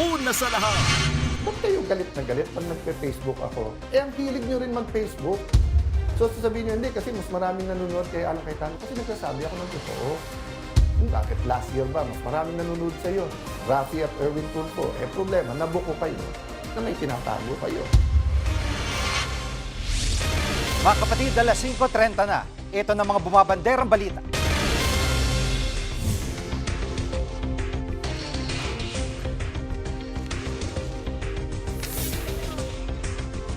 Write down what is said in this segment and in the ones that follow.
una sa lahat. Ba't kayo galit na galit pag nagpe-Facebook ako? Ang hilig nyo rin mag-Facebook. So sasabihin nyo, hindi, kasi mas maraming nanonood kay Alan Cayetano kasi nagsasabi ako ng totoo. Bakit last year ba? Mas maraming nanonood sa'yo. Rafi at Erwin Tulfo. Problema, nabuko kayo na may tinatago kayo. Mga kapatid, alas 5:30 na. Ito na mga bumabanderang balita.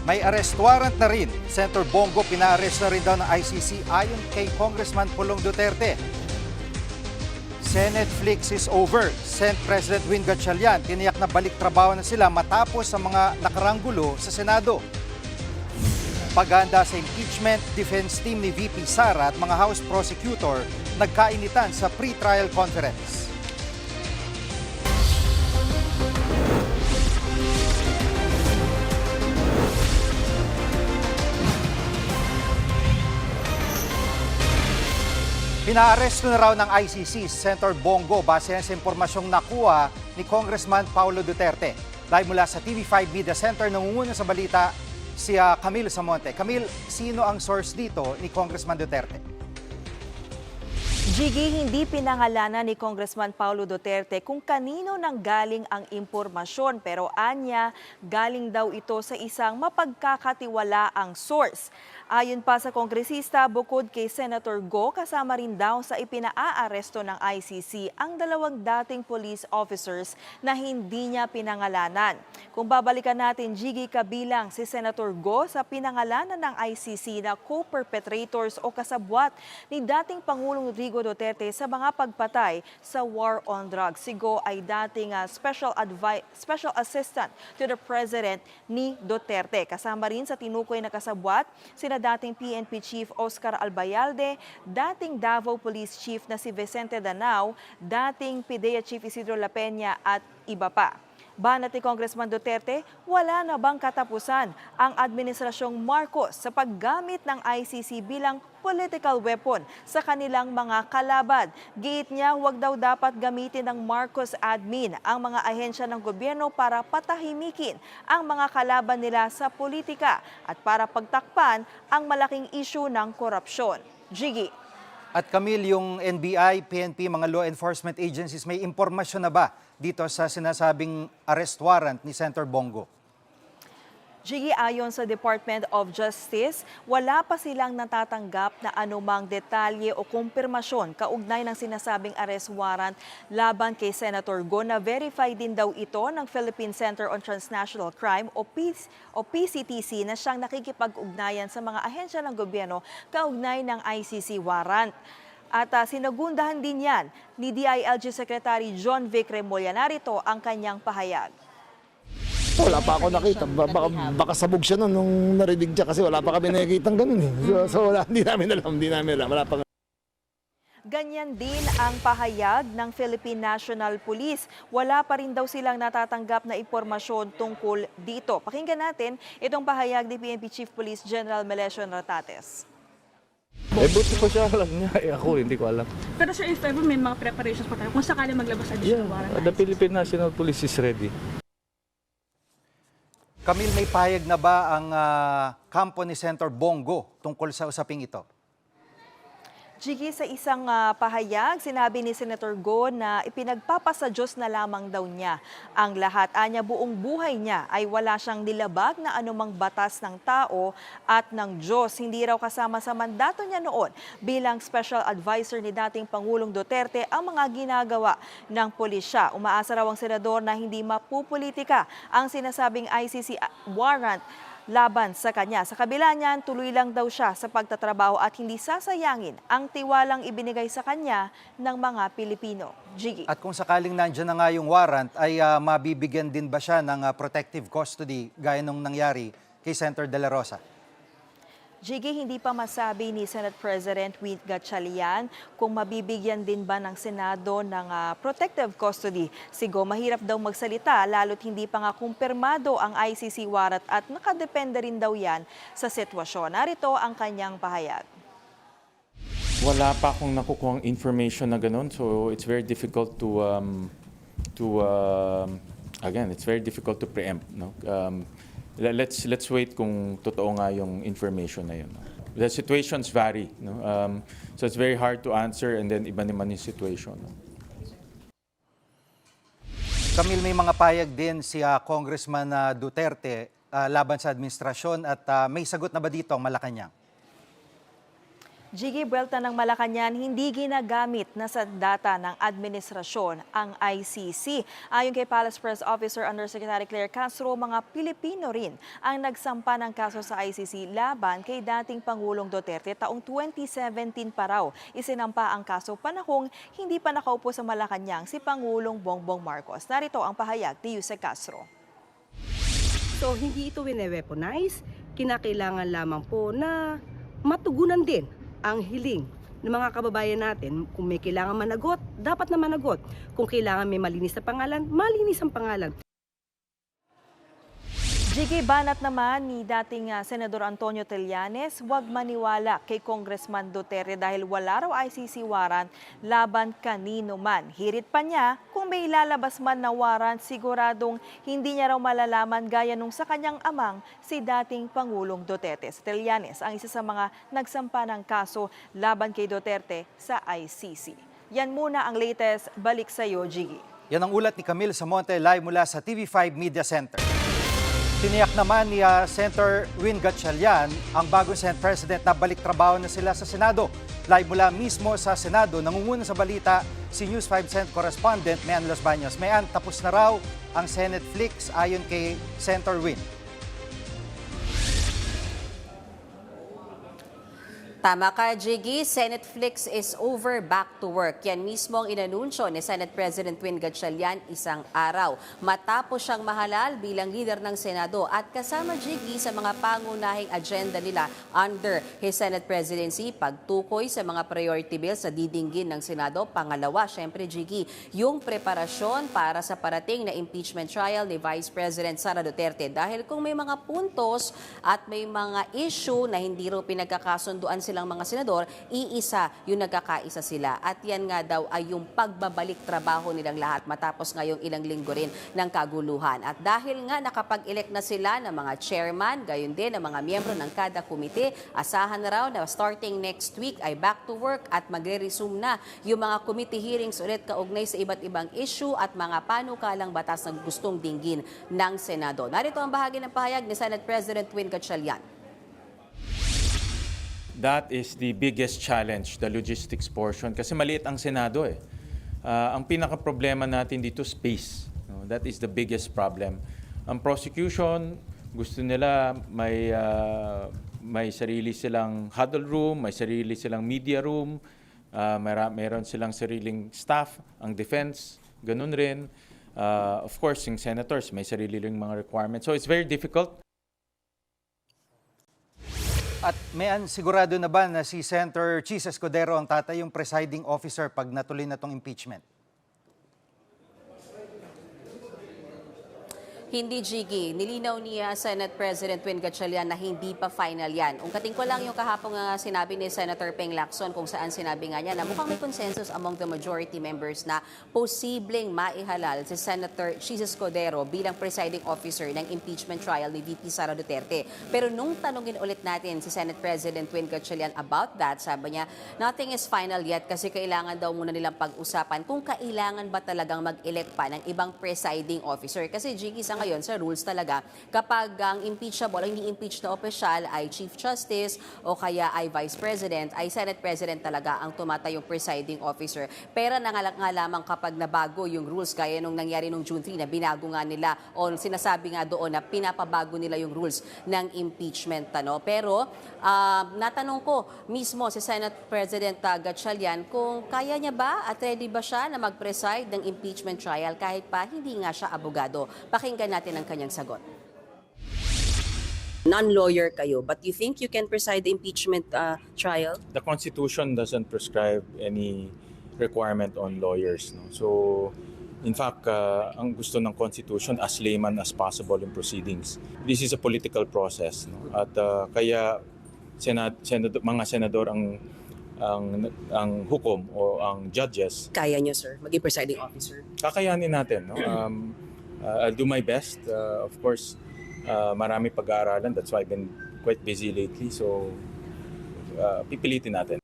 May arrest warrant na rin. Senator Bongo pina-arrest na rin daw ng ICC ayon kay Congressman Pulong Duterte. Senate flix is over. Senate President Win Gatchalian tiniyak na balik trabaho na sila matapos sa mga nakaranggulo sa Senado. Paghahanda sa impeachment, defense team ni VP Sara at mga House Prosecutor nagkainitan sa pre-trial conference. Pinaaresto na raw ng ICC Senator Bongo base sa impormasyong nakuha ni Congressman Paulo Duterte. Live mula sa TV5 Media Center, nangunguna sa balita si Camille Samonte. Camille, sino ang source dito ni Congressman Duterte? Jiggy, hindi pinangalanan ni Congressman Paulo Duterte kung kanino nang galing ang impormasyon, pero anya, galing daw ito sa isang mapagkakatiwalaang source. Ayon pa sa kongresista, bukod kay Senator Go, kasama rin daw sa ipinaa-aresto ng ICC ang dalawang dating police officers na hindi niya pinangalanan. Kung babalikan natin, Jiggy, kabilang si Senator Go sa pinangalanan ng ICC na co-perpetrators o kasabwat ni dating Pangulong Rodrigo Duterte sa mga pagpatay sa war on drugs. Si Go ay dating special assistant to the President ni Duterte. Kasama rin sa tinukoy na kasabwat sina dating PNP Chief Oscar Albayalde, dating Davao Police Chief na si Vicente Danao, dating PIDEA Chief Isidro La Peña at iba pa. Banat ni Congressman Duterte, wala na bang katapusan ang Administrasyong Marcos sa paggamit ng ICC bilang political weapon sa kanilang mga kalaban? Giit niya, huwag daw dapat gamitin ng Marcos admin ang mga ahensya ng gobyerno para patahimikin ang mga kalaban nila sa politika at para pagtakpan ang malaking issue ng korupsyon. Jiggy. At Camille, yung NBI, PNP, mga law enforcement agencies, may impormasyon na ba dito sa sinasabing arrest warrant ni Senator Bongo? Jiggy, ayon sa Department of Justice, wala pa silang natatanggap na anumang detalye o kumpirmasyon kaugnay ng sinasabing arrest warrant laban kay Senator Go, na verify din daw ito ng Philippine Center on Transnational Crime o PCTC na siyang nakikipag-ugnayan sa mga ahensya ng gobyerno kaugnay ng ICC warrant. At sinagundahan din yan ni DILG Secretary John Vic Remulla. Narito ang kanyang pahayag. Wala pa ako nakita. Baka sabog siya nung narinig siya kasi wala pa kami nakikitang ganun eh. So wala, hindi namin alam. Wala pa. Ganyan din ang pahayag ng Philippine National Police. Wala pa rin daw silang natatanggap na impormasyon tungkol dito. Pakinggan natin itong pahayag ni PNP Chief Police General Melesio Nartates. Buti ko siya, alam niya. Ako, hindi ko alam. Pero sir, if ever may mga preparations pa tayo, kung sakali maglabas additional warrant? The Philippine National Police is ready. Camille, may pahayag na ba ang kampo ni Senator Bongo tungkol sa usaping ito? Jiggy, sa isang pahayag, sinabi ni Senator Go na ipinagpapasa Diyos na lamang daw niya ang lahat. Anya, buong buhay niya ay wala siyang nilabag na anumang batas ng tao at ng Diyos. Hindi raw kasama sa mandato niya noon bilang special advisor ni dating Pangulong Duterte ang mga ginagawa ng pulisya. Umaasa raw ang senador na hindi mapupolitika ang sinasabing ICC warrant laban sa kanya. Sa kabila niyan, tuloy lang daw siya sa pagtatrabaho at hindi sasayangin ang tiwalang ibinigay sa kanya ng mga Pilipino. Jiggy. At kung sakaling nandiyan na nga yung warrant, ay mabibigyan din ba siya ng protective custody gaya nung nangyari kay Senator De La Rosa? Jiggy, hindi pa masabi ni Senate President Win Gatchalian kung mabibigyan din ba ng Senado ng protective custody. Si Go, mahirap daw magsalita lalo't hindi pa nga kumpirmado ang ICC warrant at nakadepende rin daw yan sa sitwasyon. Narito ang kanyang pahayag. Wala pa akong nakukuhang information na ganun, so it's very difficult to again, it's very difficult to preempt. No? Let's wait kung totoo nga yung information na yun. No? The situations vary. No? So it's very hard to answer and then iba naman yung situation. No? Camille, may mga payag din si Congressman Duterte laban sa administrasyon at may sagot na ba dito ang Malacanang? Jiggy, buwelta ng Malacanang, hindi ginagamit na sa data ng administrasyon ang ICC. Ayon kay Palace Press Officer Undersecretary Claire Castro, mga Pilipino rin ang nagsampa ng kaso sa ICC laban kay dating Pangulong Duterte. Taong 2017 pa raw isinampa ang kaso panahong hindi pa nakaupo sa Malacanang si Pangulong Bongbong Marcos. Narito ang pahayag ni Yusek Castro. So hindi ito wine-weaponize, kinakailangan lamang po na matugunan din ang hiling ng mga kababayan natin. Kung may kailangan managot, dapat na managot. Kung kailangan may malinis na pangalan, malinis ang pangalan. Jiggy, banat naman ni dating Senador Antonio Trillanes, huwag maniwala kay Congressman Duterte dahil wala raw ICC warrant laban kanino man. Hirit pa niya, kung may ilalabas man na warrant, siguradong hindi niya raw malalaman gaya nung sa kanyang amang si dating Pangulong Duterte. Si Trillanes ang isa sa mga nagsampa ng kaso laban kay Duterte sa ICC. Yan muna ang latest. Balik sa iyo, Jiggy. Yan ang ulat ni Camille Samonte live mula sa TV5 Media Center. Tiniyak naman ni Senator Win Gatchalian ang bagong Senate President na balik trabaho na sila sa Senado. Live mula mismo sa Senado, nangunguna sa balita si News 5 Senate Correspondent Mayan Los Baños. Mayan, tapos na raw ang Senate Flix ayon kay Senator Win. Tama ka, Jiggy. Senate Flix is over, back to work. Yan mismo ang inanunsyo ni Senate President Win Gatchalian isang araw. Matapos siyang mahalal bilang leader ng Senado at kasama, Jiggy, sa mga pangunahing agenda nila under his Senate presidency, pagtukoy sa mga priority bills na didinggin ng Senado. Pangalawa, syempre, Jiggy, yung preparasyon para sa parating na impeachment trial ni Vice President Sara Duterte. Dahil kung may mga puntos at may mga issue na hindi rin pinagkakasunduan silang mga senador, iisa yung nagkakaisa sila. At yan nga daw ay yung pagbabalik trabaho nilang lahat matapos ngayong ilang linggo rin ng kaguluhan. At dahil nga nakapag-elect na sila ng mga chairman, gayon din ng mga miyembro ng kada komite, asahan na raw na starting next week ay back to work at magre-resume na yung mga committee hearings ulit kaugnay sa iba't ibang issue at mga panukalang batas na gustong dinggin ng Senado. Narito ang bahagi ng pahayag ni Senate President Win Gatchalian. That is the biggest challenge, the logistics portion. Kasi maliit ang Senado eh. Ang pinaka-problema natin dito, space. No? That is the biggest problem. Ang prosecution, gusto nila may sarili silang huddle room, may sarili silang media room, meron silang sariling staff, ang defense, ganun rin. Of course, yung senators, may sarili ring mga requirements. So it's very difficult. At Mayan, sigurado na ba na si Senator Chis Escudero ang tatay yung presiding officer pag natuloy na tong impeachment? Hindi, Jiggy. Nilinaw niya Senate President Win Gatchalian na hindi pa final yan. Ungkatin ko lang yung kahapon nga sinabi ni Senator Peng Lacson kung saan sinabi nga niya na mukhang may consensus among the majority members na posibleng maihalal si Senator Chis Escudero bilang presiding officer ng impeachment trial ni VP Sara Duterte. Pero nung tanungin ulit natin si Senate President Win Gatchalian about that, sabi niya, nothing is final yet kasi kailangan daw muna nilang pag-usapan kung kailangan ba talagang mag-elect pa ng ibang presiding officer. Kasi, Jiggy, sa ngayon sa rules talaga, kapag ang impeachable, ang ini-impeach na opisyal ay Chief Justice o kaya ay Vice President, ay Senate President talaga ang tumatayong presiding officer. Pero nga lamang kapag nabago yung rules, gaya nung nangyari nung June 3 na binago nga nila o sinasabi nga doon na pinapabago nila yung rules ng impeachment. Pero natanong ko mismo si Senate President Gatchalian kung kaya niya ba at ready ba siya na mag-preside ng impeachment trial kahit pa hindi nga siya abogado. Pakinggan natin ang kanyang sagot. Non-lawyer kayo, but you think you can preside the impeachment trial? The Constitution doesn't prescribe any requirement on lawyers. No? So, in fact, ang gusto ng Constitution, as layman as possible in proceedings. This is a political process. No? At kaya mga senador ang hukom o ang judges. Kaya niyo, sir, maging presiding officer? Kakayanin natin. No? I'll do my best. Of course, marami pag-aaralan. That's why I've been quite busy lately. So, pipilitin natin.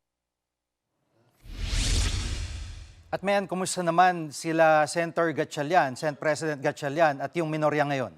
At Mayan, kumusta naman sila Senator Gatchalian, Senate President Gatchalian at yung minorya ngayon?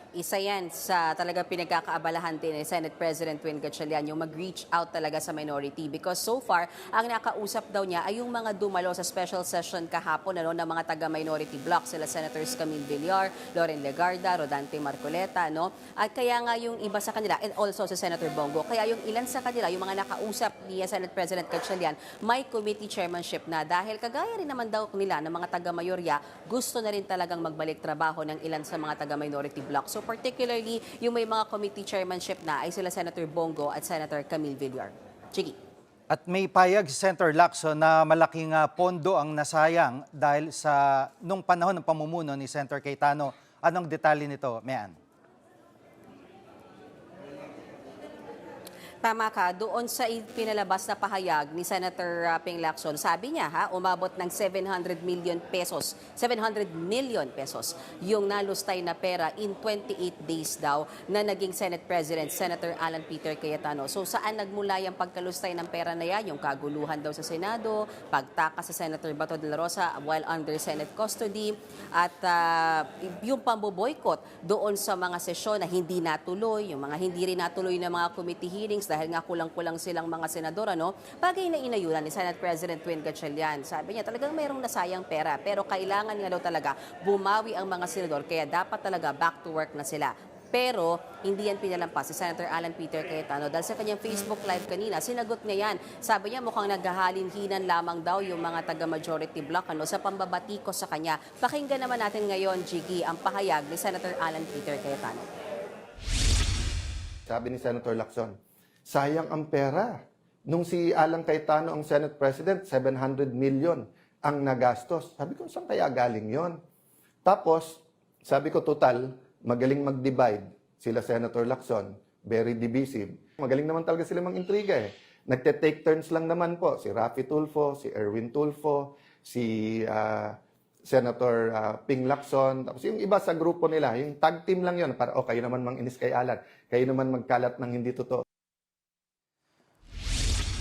Isa yan sa talaga pinagkakaabalahan din ni Senate President Win Gatchalian, yung mag-reach out talaga sa minority because so far, ang nakausap daw niya ay yung mga dumalo sa special session kahapon ng mga taga-minority block, sila Senators Camille Villar, Loren Legarda, Rodante Marcoleta, no? At kaya nga yung iba sa kanila, and also si Senator Bongo, kaya yung ilan sa kanila, yung mga nakausap ni Senate President Gatchalian, may committee chairmanship na dahil kagaya rin naman daw nila ng mga taga-mayorya, gusto na rin talagang magbalik trabaho ng ilan sa mga taga-minority block. So particularly, yung may mga committee chairmanship na ay sila Senator Bongo at Senator Camille Villar. Chigi. At may payag si Senator Lacson na malaking pondo ang nasayang dahil sa nung panahon ng pamumuno ni Senator Cayetano. Anong detalye nito, Mayan? Tama ka, doon sa pinalabas na pahayag ni Senator Ping Lacson, sabi niya umabot ng 700 million pesos yung nalustay na pera in 28 days daw na naging Senate President, Senator Alan Peter Cayetano. So saan nagmula yung pagkalustay ng pera na yan? Yung kaguluhan daw sa Senado, pagtakas sa Senator Bato de la Rosa while under Senate custody, at yung pamboboykot doon sa mga sesyon na hindi natuloy, yung mga hindi rin natuloy na mga committee hearings dahil nga kulang-kulang silang mga senador, bagay na inayunan ni Senate President Win Gatchalian. Sabi niya talagang mayroong nasayang pera pero kailangan nga daw talaga bumawi ang mga senador kaya dapat talaga back to work na sila. Pero hindi yan pinalampas si Senator Alan Peter Cayetano dahil sa kanyang Facebook Live kanina, sinagot niya yan. Sabi niya mukhang naghahalin-hinan lamang daw yung mga taga-majority block sa pambabatikos sa kanya. Pakinggan naman natin ngayon, Jiggy, ang pahayag ni Senator Alan Peter Cayetano. Sabi ni Senator Lacson, sayang ang pera. Nung si Alan Cayetano ang Senate President, 700 million ang nagastos. Sabi ko, saan kaya galing yon? Tapos, sabi ko, total, magaling mag-divide sila Senator Lacson, very divisive. Magaling naman talaga sila mang-intriga Nagte-take turns lang naman po. Si Raffy Tulfo, si Erwin Tulfo, si Senator Ping Lacson. Tapos yung iba sa grupo nila, yung tag team lang yon para, kayo naman mang-inis kay Alan. Kayo naman magkalat ng hindi totoo.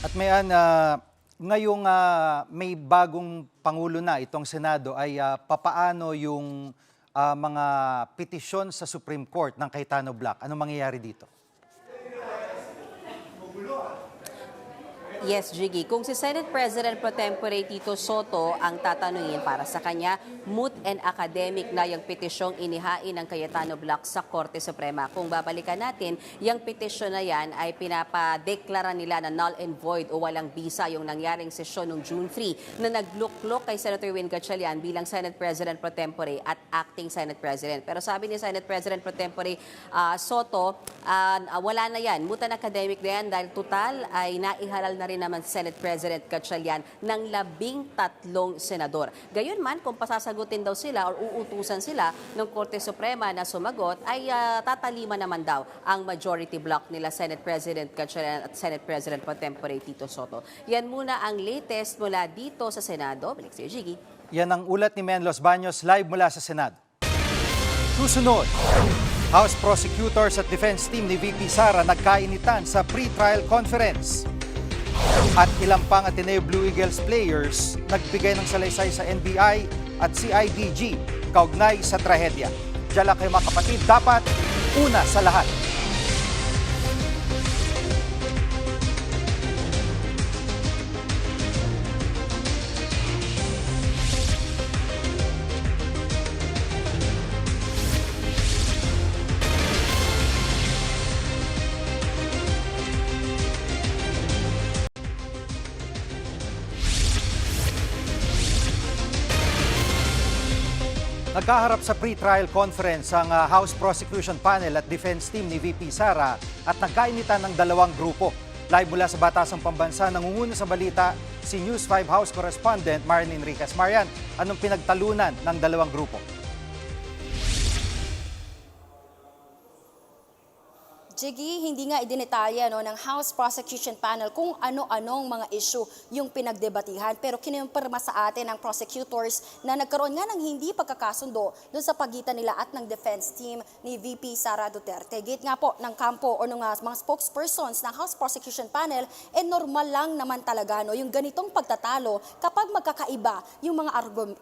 At Mayan, ngayong may bagong Pangulo na itong Senado ay papaano yung mga petisyon sa Supreme Court ng Cayetano Block? Anong mangyayari dito? Yes, Jiggy. Kung si Senate President Pro Tempore Tito Soto ang tatanungin para sa kanya, moot and academic na yung petisyong inihain ng Cayetano Block sa Korte Suprema. Kung babalikan natin, yung petisyon na yan ay pinapadeklara nila na null and void o walang bisa yung nangyaring sesyon noong June 3 na nagluklok kay Senator Win Gatchalian bilang Senate President Pro Tempore at Acting Senate President. Pero sabi ni Senate President Pro Tempore Soto, wala na yan. Moot and academic na yan dahil total ay naihalal na rin naman Senate President Gatchalian ng 13 senador. Gayunman, kung pasasagutin daw sila or uutusan sila ng Korte Suprema na sumagot, ay tatalima naman daw ang majority block nila Senate President Gatchalian at Senate President Pro Tempore Tito Soto. Yan muna ang latest mula dito sa Senado. Balik sa iyo, Jiggy. Yan ang ulat ni Men Los Baños live mula sa Senado. Susunod, House Prosecutors at Defense Team ni VP Sara nagkainitan sa pre-trial conference. At ilang pang Ateneo Blue Eagles players nagbigay ng salaysay sa NBI at CIDG kaugnay sa trahedya. Diyan lang kayo mga kapatid, dapat una sa lahat. Nagkaharap sa pre-trial conference ang House Prosecution Panel at Defense Team ni VP Sara at nagkainitan ng dalawang grupo. Live mula sa Batasang Pambansa, nangunguna sa balita si News 5 House Correspondent Marian Enriquez. Marian, anong pinagtalunan ng dalawang grupo? Jiggy, hindi nga idinetalya ng House Prosecution Panel kung ano-anong mga issue yung pinagdebatihan. Pero kinumpirma sa atin ng prosecutors na nagkaroon nga ng hindi pagkakasundo doon sa pagitan nila at ng defense team ni VP Sara Duterte. Gate nga po ng kampo o ng mga spokespersons ng House Prosecution Panel, normal lang naman talaga yung ganitong pagtatalo kapag magkakaiba yung mga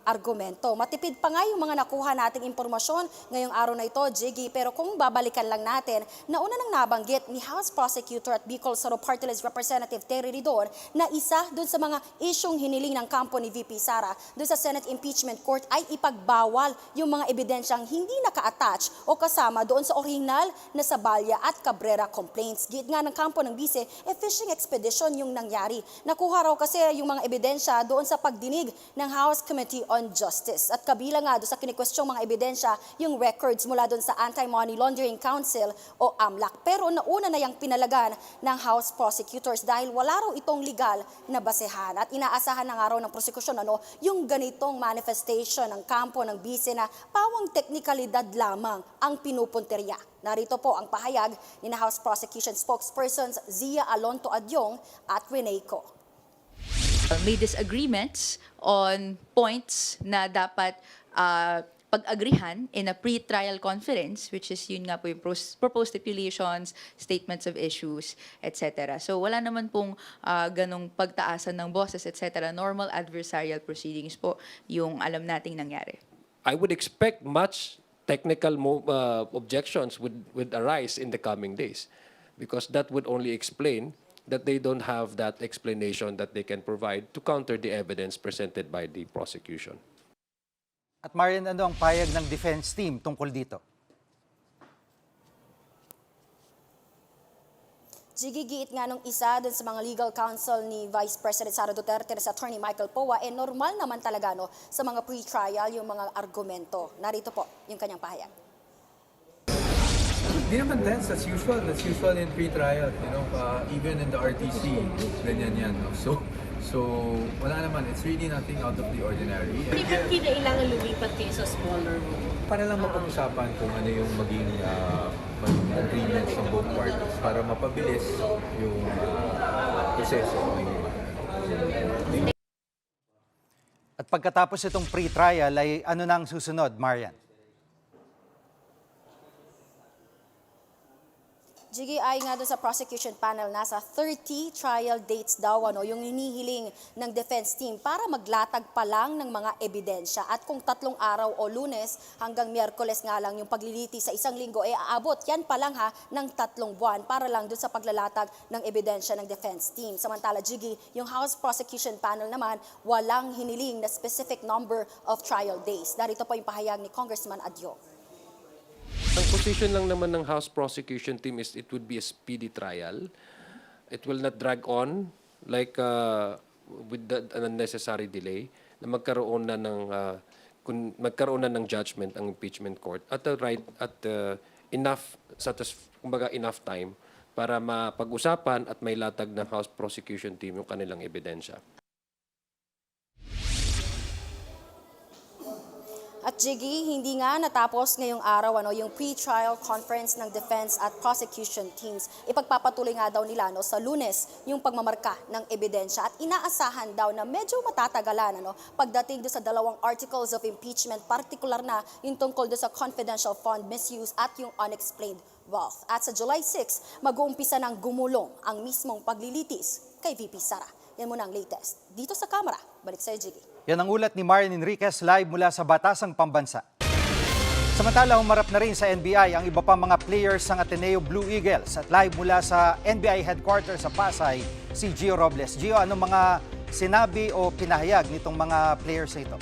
argumento. Matipid pa nga yung mga nakuha nating impormasyon ngayong araw na ito, Jiggy. Pero kung babalikan lang natin, nauna nang nabanggit ni House Prosecutor at Bicol Soro Party List Representative Terry Ridon na isa doon sa mga isyong hiniling ng kampo ni VP Sara doon sa Senate Impeachment Court ay ipagbawal yung mga ebidensyang hindi naka-attach o kasama doon sa original na Sabalya at Cabrera complaints. Git nga ng kampo ng Bise, fishing expedition yung nangyari. Nakuha raw kasi yung mga ebidensya doon sa pagdinig ng House Committee on Justice. At kabilang nga doon sa kinikwestyong mga ebidensya yung records mula doon sa Anti-Money Laundering Council o AMLAC. Pero nauna na yung pinalagan ng House Prosecutors dahil wala raw itong legal na basehan. At inaasahan na nga raw ng prosekusyon yung ganitong manifestation ng kampo ng Bise na pawang teknikalidad lamang ang pinupunterya. Narito po ang pahayag ni na House Prosecution Spokespersons Zia Alonto Adyong at Rene Co. May disagreements on points na dapat pag-agrihan in a pre-trial conference, which is yun nga po yung proposed stipulations, statements of issues, etc. So wala naman pong ganong pagtaasan ng boses, etc. Normal adversarial proceedings po yung alam nating nangyari. I would expect much technical objections would arise in the coming days because that would only explain that they don't have that explanation that they can provide to counter the evidence presented by the prosecution. At Marian, ano ang payag ng defense team tungkol dito? Gigigiit nga nung isa dun sa mga legal counsel ni Vice President Sara Duterte sa Attorney Michael Poa, normal naman talaga sa mga pre-trial yung mga argumento. Narito po yung kanyang pahayag. Hindi naman tense, that's usual. That's usual in pre-trial, even in the RTC, ganyan yan. So, wala naman. It's really nothing out of the ordinary. Hindi ba kailangan lumipat kayo sa smaller room? Para lang mapag-usapan kung ano yung maging agreements ng both parties para mapabilis yung proseso. At pagkatapos itong pre-trial ay ano nang susunod, Marian? Jiggy, ay nga doon sa prosecution panel, nasa 30 trial dates daw yung hinihiling ng defense team para maglatag pa lang ng mga ebidensya. At kung 3 araw o Lunes hanggang Miyerkules nga lang yung pagliliti sa isang linggo, aabot yan pa lang ng 3 buwan para lang doon sa paglalatag ng ebidensya ng defense team. Samantala, Jiggy, yung House Prosecution Panel naman, walang hiniling na specific number of trial days. Darito po yung pahayag ni Congressman Adyo. Ang position lang naman ng House Prosecution Team is it would be a speedy trial. It will not drag on like with the unnecessary delay na magkaroon na ng judgment ang impeachment court at enough time para mapag-usapan at may latag ng House Prosecution Team yung kanilang ebidensya. At Jiggy, hindi nga natapos ngayong araw yung pre-trial conference ng defense at prosecution teams. Ipagpapatuloy nga daw nila sa Lunes yung pagmamarka ng ebidensya at inaasahan daw na medyo matatagalan pagdating do sa 2 articles of impeachment, particular na yung tungkol do sa confidential fund misuse at yung unexplained wealth. At sa July 6, mag-uumpisa ng gumulong ang mismong paglilitis kay VP Sara. Yan muna ang latest. Dito sa Kamara, balik sa'yo, Jiggy. Yan ang ulat ni Marian Enriquez live mula sa Batasang Pambansa. Samantala, humarap na rin sa NBI ang iba pang mga players ng Ateneo Blue Eagles. At live mula sa NBI headquarters sa Pasay, si Gio Robles. Gio, anong mga sinabi o pinahayag nitong mga players na ito?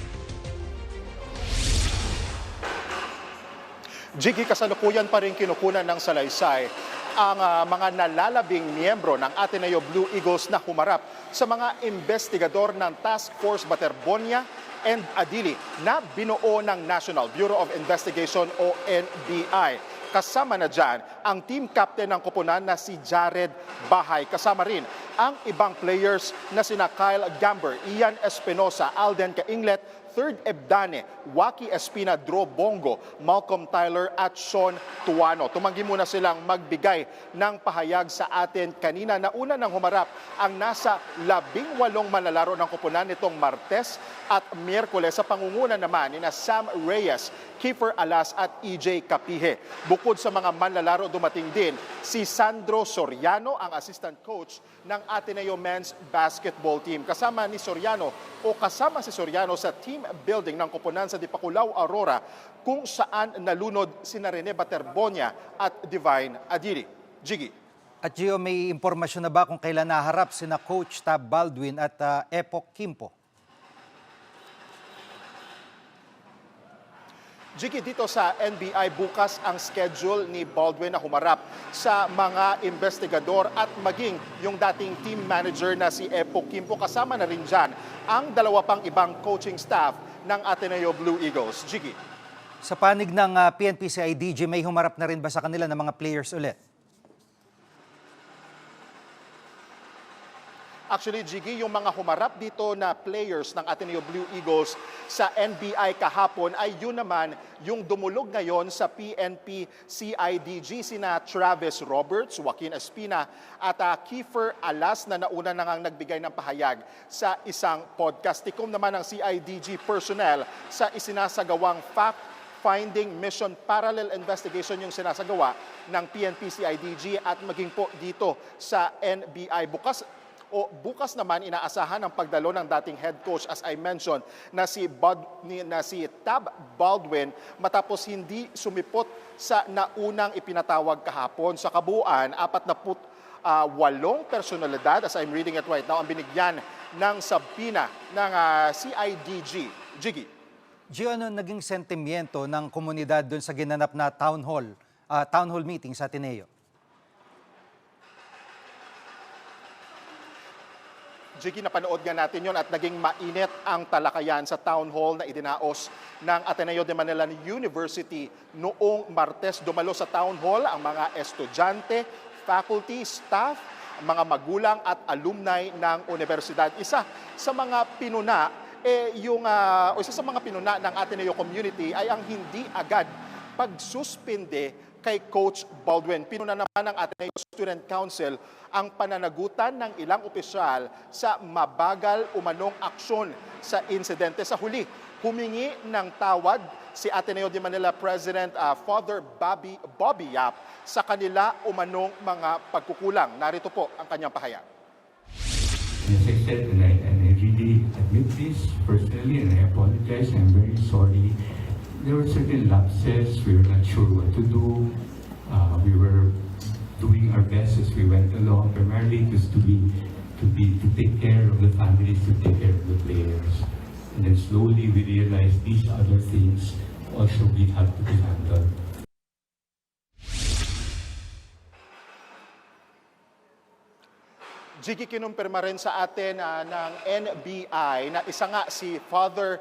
Jiggy, kasalukuyan pa rin kinukunan ng salaysay ang mga nalalabing miyembro ng Ateneo Blue Eagles na humarap sa mga investigador ng Task Force Baterbonia and Adili na binuo ng National Bureau of Investigation o NBI. Kasama na dyan ang team captain ng koponan na si Jared Bahay. Kasama rin ang ibang players na sina Kyle Gamber, Ian Espinosa, Alden Cainglet, 3rd Ebdane, Waki Espina, Dro Bongo, Malcolm Tyler at Sean Tuano. Tumanggi muna silang magbigay ng pahayag sa atin kanina. Nauna nang humarap ang nasa 18 manlalaro ng koponan nitong Martes at Miyerkules sa pangunguna naman ni Sam Reyes, Kiefer Alas at EJ Capihe. Bukod sa mga manlalaro, dumating din si Sandro Soriano, ang assistant coach ng Ateneo Men's Basketball Team. Kasama si Soriano sa team building ng koponan sa Dipakulaw, Aurora, kung saan nalunod sina Rene Baterbonia at Divine Adiri. Jiggy. At Gio, may impormasyon na ba kung kailan naharap sina Coach Tab Baldwin at Epok Kimpo? Jiggy, dito sa NBI, bukas ang schedule ni Baldwin na humarap sa mga investigador at maging yung dating team manager na si Epok Kimpo. Kasama na rin dyan ang 2 pang ibang coaching staff ng Ateneo Blue Eagles. Jiggy. Sa panig ng PNP-CIDG, may humarap na rin ba sa kanila ng mga players ulit? Actually, Jiggy, yung mga humarap dito na players ng Ateneo Blue Eagles sa NBI kahapon ay yun naman yung dumulog ngayon sa PNP-CIDG, sina Travis Roberts, Joaquin Espina at Kiefer Alas na nauna na ngang nagbigay ng pahayag sa isang podcast. Tikom naman ng CIDG personnel sa isinasagawang fact-finding mission parallel investigation yung sinasagawa ng PNP-CIDG at maging po dito sa NBI. Bukas naman inaasahan ang pagdalo ng dating head coach, as I mentioned, na si Tab Baldwin matapos hindi sumipot sa naunang ipinatawag kahapon. Sa kabuuan, 48 personalidad, as I'm reading it right now, ang binigyan ng sabina ng CIDG. Jiggy. Gio, ano naging sentimiento ng komunidad doon sa ginanap na town hall meeting sa Ateneo? Jiggy, napanood nga natin yon at naging mainit ang talakayan sa town hall na idinaos ng Ateneo de Manila University noong Martes. Dumalo sa town hall ang mga estudyante, faculty, staff, mga magulang at alumni ng universidad. Isa sa mga pinuna ng Ateneo community ay ang hindi agad pagsuspinde kay Coach Baldwin. Pinuna naman ng Ateneo Student Council ang pananagutan ng ilang opisyal sa mabagal umanong aksyon sa insidente. Sa huli, humingi ng tawad si Ateneo de Manila President Father Bobby Yap sa kanila umanong mga pagkukulang. Narito po ang kanyang pahayag. As I said, and I really admit this personally, and I apologize. I'm very sorry. There were certain lapses. We were not sure what to do. We were doing our best as we went along, primarily just to take care of the families, to take care of the players. And then slowly we realized these other things also have to be handled. Jiggy, kinumpirma rin sa atin ng NBI na isa nga si Father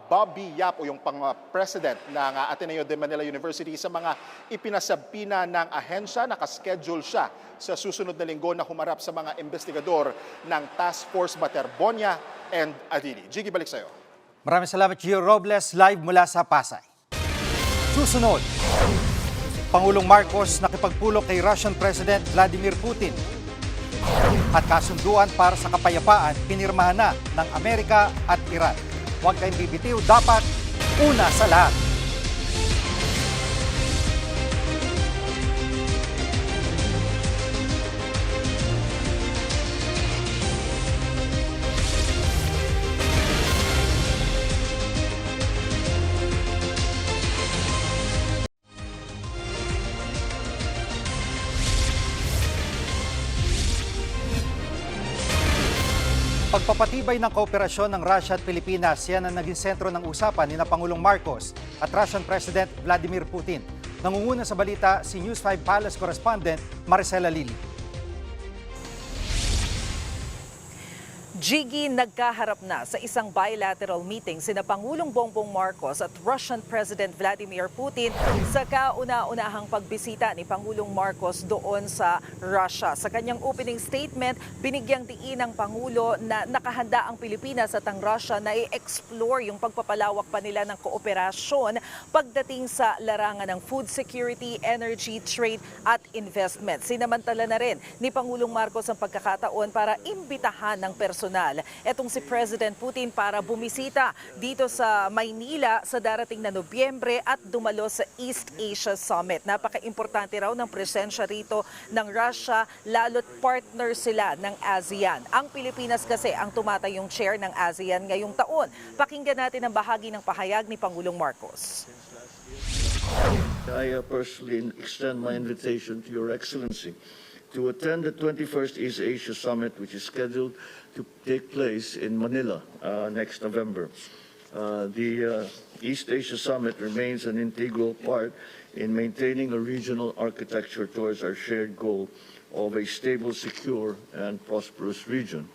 Bobby Yap o yung pang-president ng Ateneo de Manila University sa mga ipinasabina ng ahensya. Nakaschedule siya sa susunod na linggo na humarap sa mga investigador ng Task Force Baterbonia and Adili. Jiggy, balik sa'yo. Maraming salamat, Gio Robles, live mula sa Pasay. Susunod, Pangulong Marcos nakipagpulong kay Russian President Vladimir Putin. At kasunduan para sa kapayapaan, pinirmahan na ng Amerika at Iran. Huwag kayong bibitiw, dapat una sa lahat. Pagpapatibay ng kooperasyon ng Russia at Pilipinas, yan ang naging sentro ng usapan ni Pangulong Marcos at Russian President Vladimir Putin. Nangunguna sa balita si News 5 Palace correspondent Maricela Lili. Jiggy, nagkaharap na sa isang bilateral meeting sina Pangulong Bongbong Marcos at Russian President Vladimir Putin sa kauna-unahang pagbisita ni Pangulong Marcos doon sa Russia. Sa kanyang opening statement, binigyang diin ng Pangulo na nakahanda ang Pilipinas at ang Russia na i-explore yung pagpapalawak pa nila ng kooperasyon pagdating sa larangan ng food security, energy, trade at investment. Sinamantala na rin ni Pangulong Marcos ang pagkakataon para imbitahan ng personal etong si President Putin para bumisita dito sa Maynila sa darating na Nobyembre at dumalo sa East Asia Summit. Napaka-importante raw ng presensya rito ng Russia, lalo't partner sila ng ASEAN. Ang Pilipinas kasi ang tumatayong chair ng ASEAN ngayong taon. Pakinggan natin ang bahagi ng pahayag ni Pangulong Marcos. I personally extend my invitation to Your Excellency to attend the 21st East Asia Summit, which is scheduled to take place in Manila next November. The East Asia Summit remains an integral part in maintaining a regional architecture towards our shared goal of a stable, secure, and prosperous region.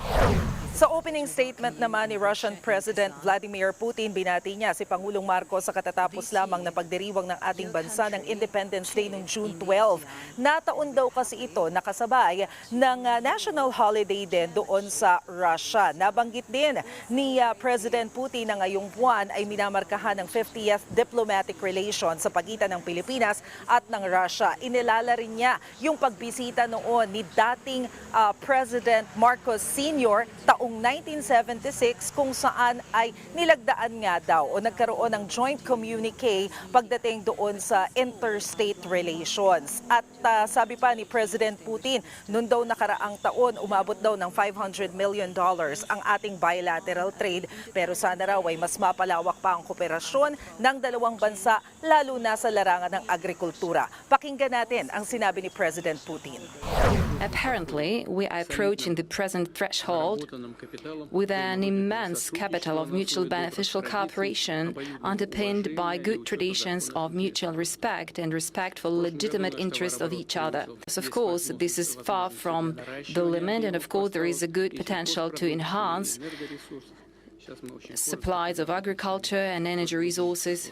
Sa opening statement naman ni Russian President Vladimir Putin, binati niya si Pangulong Marcos sa katatapos lamang na pagdiriwang ng ating bansa ng Independence Day noong June 12. Nataon daw kasi ito nakasabay ng national holiday din doon sa Russia. Nabanggit din ni President Putin na ngayong buwan ay minamarkahan ng 50th diplomatic relations sa pagitan ng Pilipinas at ng Russia. Inilala rin niya yung pagbisita noon ni dating President Marcos Sr. taong 1976 kung saan ay nilagdaan nga daw o nagkaroon ng joint communique pagdating doon sa interstate relations. At sabi pa ni President Putin, noon daw nakaraang taon, umabot daw ng $500 million ang ating bilateral trade, pero sana raw ay mas mapalawak pa ang kooperasyon ng dalawang bansa, lalo na sa larangan ng agrikultura. Pakinggan natin ang sinabi ni President Putin. Apparently, we are approaching the present threshold with an immense capital of mutual beneficial cooperation underpinned by good traditions of mutual respect and respect for legitimate interests of each other. Of course, this is far from the limit, and of course there is a good potential to enhance supplies of agriculture and energy resources.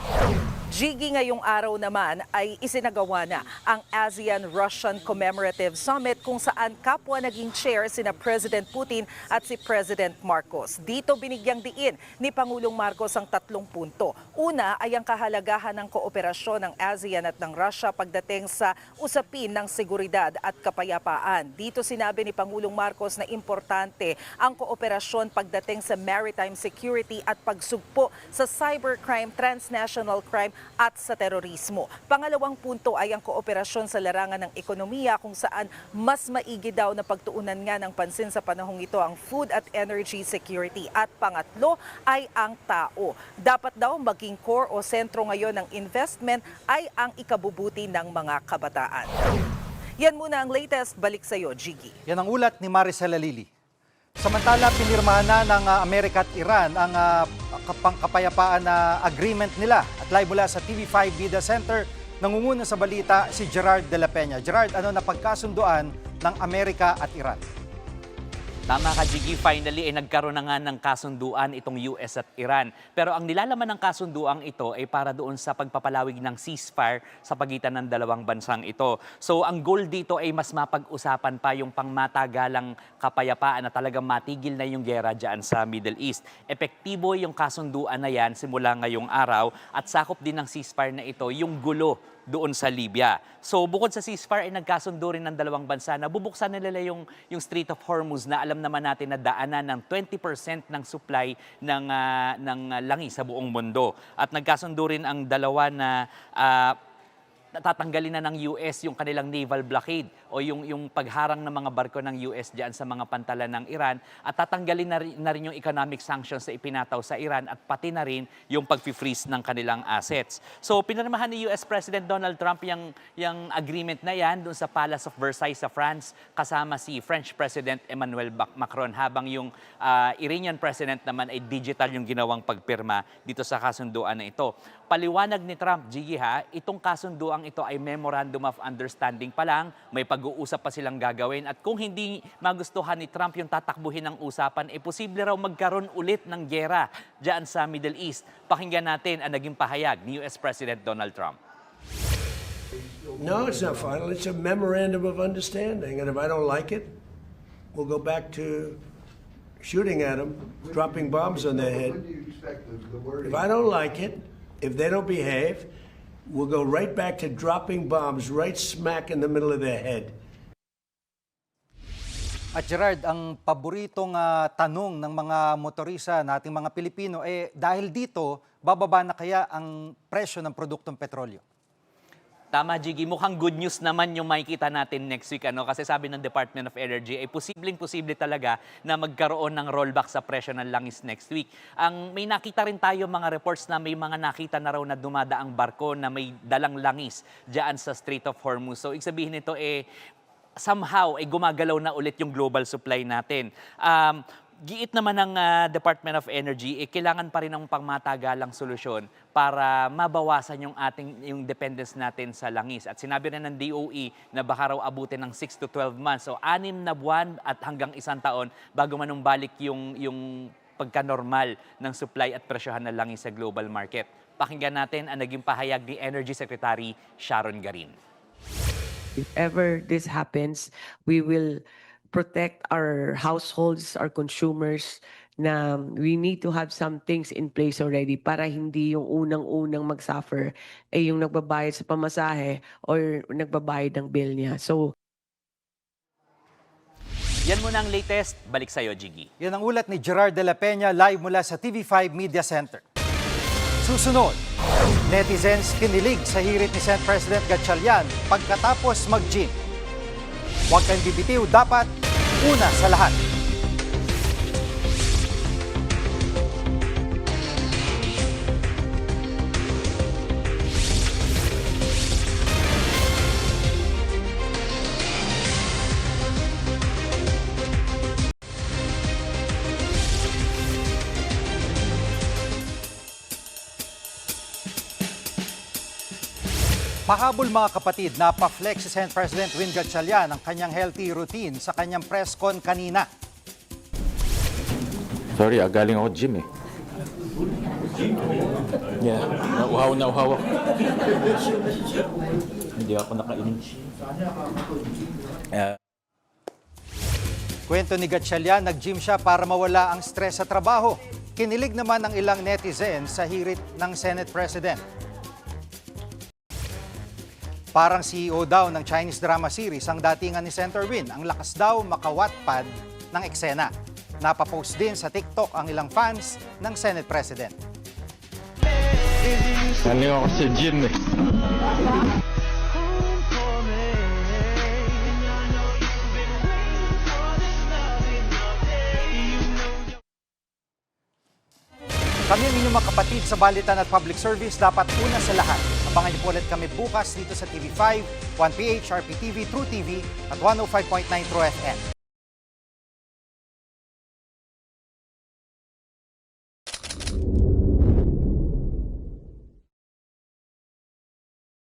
Jiggy, ngayong araw naman ay isinagawa na ang ASEAN-Russian Commemorative Summit kung saan kapwa naging chair sina President Putin at si President Marcos. Dito binigyang diin ni Pangulong Marcos ang 3 punto. Una ay ang kahalagahan ng kooperasyon ng ASEAN at ng Russia pagdating sa usapin ng seguridad at kapayapaan. Dito sinabi ni Pangulong Marcos na importante ang kooperasyon pagdating sa maritime security at pagsugpo sa cybercrime, transnational crime at sa terorismo. Pangalawang punto ay ang kooperasyon sa larangan ng ekonomiya kung saan mas maigi daw na pagtuunan nga ng pansin sa panahong ito ang food at energy security. At pangatlo ay ang tao. Dapat daw maging core o sentro ngayon ng investment ay ang ikabubuti ng mga kabataan. Yan muna ang latest. Balik sa iyo, Jiggy. Yan ang ulat ni Maricel Alili. Samantala, pinirmahan na ng Amerika at Iran ang pangkapayapaan na agreement nila. At live mula sa TV5 Media Center, nangunguna sa balita si Gerard de la Peña. Gerard, ano na pagkasunduan ng Amerika at Iran? Tama ka, Jiggy. Finally, nagkaroon na nga ng kasunduan itong US at Iran. Pero ang nilalaman ng kasunduang ito ay para doon sa pagpapalawig ng ceasefire sa pagitan ng dalawang bansang ito. So ang goal dito ay mas mapag-usapan pa yung pangmatagalang kapayapaan na talagang matigil na yung gera dyan sa Middle East. Epektibo yung kasunduan na yan simula ngayong araw at sakop din ng ceasefire na ito yung gulo doon sa Libya. So bukod sa ceasefire ay nagkasundo rin ng dalawang bansa na bubuksan nila yung Strait of Hormuz na alam naman natin na daanan ng 20% ng supply ng langis sa buong mundo. At nagkasundo rin ang dalawa na tatanggalin na ng US yung kanilang naval blockade o yung pagharang ng mga barko ng US diyan sa mga pantalan ng Iran at tatanggalin na rin yung economic sanctions na ipinataw sa Iran at pati na rin yung pag-freeze ng kanilang assets. So pinirmahan ni US President Donald Trump yung agreement na yan doon sa Palace of Versailles sa France kasama si French President Emmanuel Macron habang yung Iranian President naman ay digital yung ginawang pagpirma dito sa kasunduan na ito. Paliwanag ni Trump, Gigi ha, itong kasunduang dalawang ito ay memorandum of understanding pa lang, may pag-uusap pa silang gagawin. At kung hindi magustuhan ni Trump yung tatakbuhin ng usapan, posible raw magkaroon ulit ng giyera dyan sa Middle East. Pakinggan natin ang naging pahayag ni US President Donald Trump. No, it's not final. It's a memorandum of understanding. And if I don't like it, we'll go back to shooting at them, dropping bombs on their head. If I don't like it, if they don't behave, we'll go right back to dropping bombs right smack in the middle of their head. At Gerard, ang paboritong tanong ng mga motorista nating mga Pilipino, dahil dito, bababa na kaya ang presyo ng produktong petrolyo? Tama, Jiggy. Mukhang good news naman yung makikita natin next week. Kasi sabi ng Department of Energy, ay posibleng-posible talaga na magkaroon ng rollback sa presyo ng langis next week. May nakita rin tayo mga reports na may mga nakita na raw na dumadaang barko na may dalang langis dyan sa Strait of Hormuz. So, ibig sabihin nito, somehow, gumagalaw na ulit yung global supply natin. Giit naman ng Department of Energy, kailangan pa rin ng pangmatagalang solusyon para mabawasan yung dependence natin sa langis. At sinabi rin ng DOE na baka raw abutin ng 6 to 12 months. So 6 na buwan at hanggang 1 taon bago manumbalik yung pagka-normal ng supply at presyohan ng langis sa global market. Pakinggan natin ang naging pahayag ni Energy Secretary Sharon Garin. If ever this happens, we will protect our households, our consumers, na we need to have some things in place already para hindi yung unang-unang mag-suffer yung nagbabayad sa pamasahe or nagbabayad ng bill niya. So, yan muna ang latest. Balik sa'yo, Jiggy. Yan ang ulat ni Gerard de la Peña live mula sa TV5 Media Center. Susunod, netizens kinilig sa hirit ni Senate President Gatchalian pagkatapos mag-gym. Huwag kang bibitiw, dapat una sa lahat. Pahabol mga kapatid, napaflex si Senate President Win Gatchalian ang kanyang healthy routine sa kanyang press con kanina. Sorry, galing ako gym Yeah, nauhaw ako. Hindi ako nakainom. Kwento ni Gatchalian, nag-gym siya para mawala ang stress sa trabaho. Kinilig naman ng ilang netizens sa hirit ng Senate President. Parang CEO daw ng Chinese drama series ang datingan ni Senator Win. Ang lakas daw makawatpad ng eksena. Napapost din sa TikTok ang ilang fans ng Senate President. Galing ako sa gym Kami ang inyong mga kapatid sa Balitan at Public Service, dapat una sa lahat. Abangan niyo po ulit kami bukas dito sa TV5, 1PH, RPTV, True TV at 105.9 True FM.